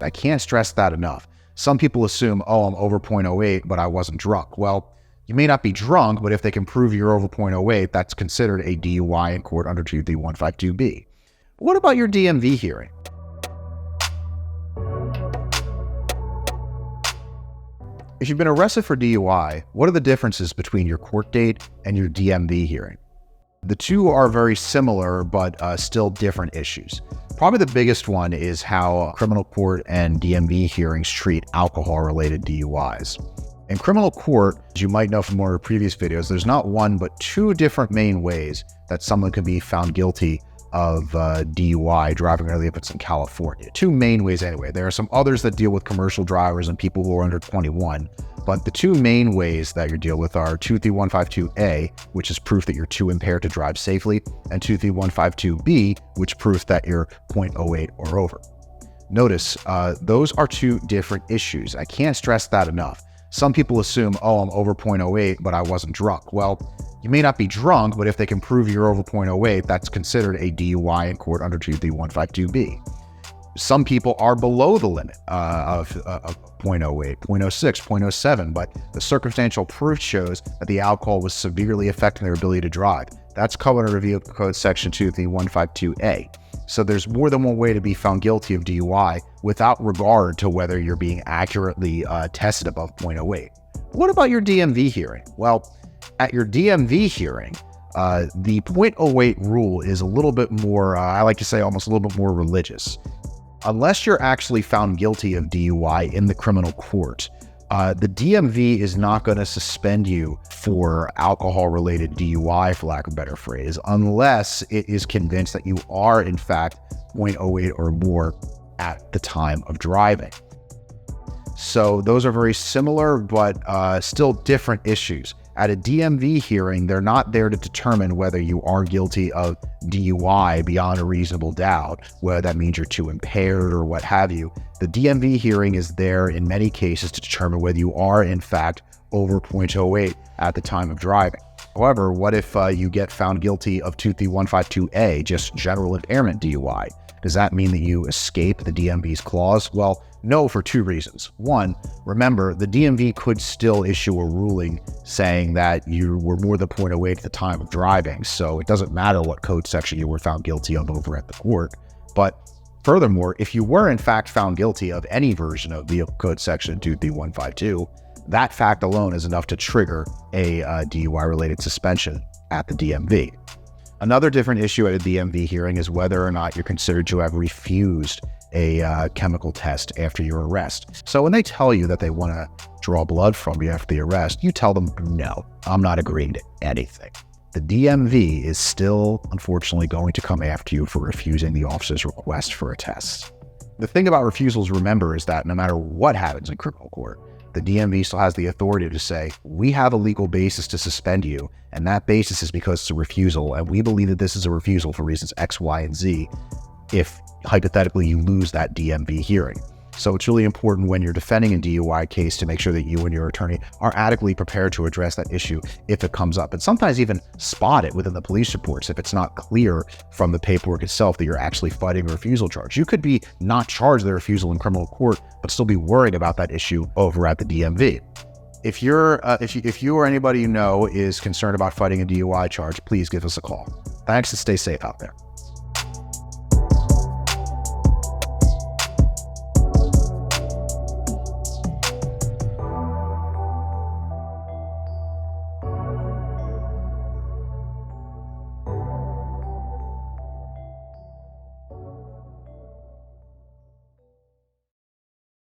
I can't stress that enough. Some people assume, oh, I'm over 0.08, but I wasn't drunk. Well, you may not be drunk, but if they can prove you're over 0.08, that's considered a DUI in court under 23152B. But what about your DMV hearing? If you've been arrested for DUI, what are the differences between your court date and your DMV hearing? The two are very similar, but still different issues. Probably the biggest one is how criminal court and DMV hearings treat alcohol-related DUIs. In criminal court, as you might know from one of our previous videos, there's not one but two different main ways that someone can be found guilty of DUI, driving under the influence in California. Two main ways anyway. There are some others that deal with commercial drivers and people who are under 21, but the two main ways that you deal with are 23152A, which is proof that you're too impaired to drive safely, and 23152B, which proves that you're 0.08 or over. Notice, those are two different issues. I can't stress that enough. Some people assume, oh, I'm over 0.08, but I wasn't drunk. Well, you may not be drunk, but if they can prove you're over 0.08, that's considered a DUI in court under 23152B. Some people are below the limit of 0.08, 0.06, 0.07, but the circumstantial proof shows that the alcohol was severely affecting their ability to drive. That's covered under Vehicle Code Section 23152A. So there's more than one way to be found guilty of DUI without regard to whether you're being accurately tested above 0.08. What about your DMV hearing? Well, at your DMV hearing, the 0.08 rule is a little bit more, I like to say almost a little bit more religious. Unless you're actually found guilty of DUI in the criminal court, the DMV is not going to suspend you for alcohol-related DUI, for lack of a better phrase, unless it is convinced that you are, in fact, 0.08 or more at the time of driving. So those are very similar, but still different issues. At a DMV hearing, they're not there to determine whether you are guilty of DUI beyond a reasonable doubt, whether that means you're too impaired or what have you. The DMV hearing is there in many cases to determine whether you are, in fact, over 0.08 at the time of driving. However, what if you get found guilty of 23152A, just general impairment DUI? Does that mean that you escape the DMV's clause? Well, no, for two reasons. One, remember, the DMV could still issue a ruling saying that you were more than 0.08 at the time of driving, so it doesn't matter what code section you were found guilty of over at the court. But furthermore, if you were in fact found guilty of any version of Vehicle Code Section 23152, that fact alone is enough to trigger a DUI-related suspension at the DMV. Another different issue at a DMV hearing is whether or not you're considered to have refused a chemical test after your arrest. So when they tell you that they want to draw blood from you after the arrest, you tell them, no, I'm not agreeing to anything. The DMV is still, unfortunately, going to come after you for refusing the officer's request for a test. The thing about refusals, remember, is that no matter what happens in criminal court, the DMV still has the authority to say, we have a legal basis to suspend you, and that basis is because it's a refusal, and we believe that this is a refusal for reasons X, Y, and Z, if hypothetically you lose that DMV hearing. So it's really important when you're defending a DUI case to make sure that you and your attorney are adequately prepared to address that issue if it comes up, and sometimes even spot it within the police reports if it's not clear from the paperwork itself that you're actually fighting a refusal charge. You could be not charged the refusal in criminal court, but still be worried about that issue over at the DMV. If you or anybody you know is concerned about fighting a DUI charge, please give us a call. Thanks, and stay safe out there.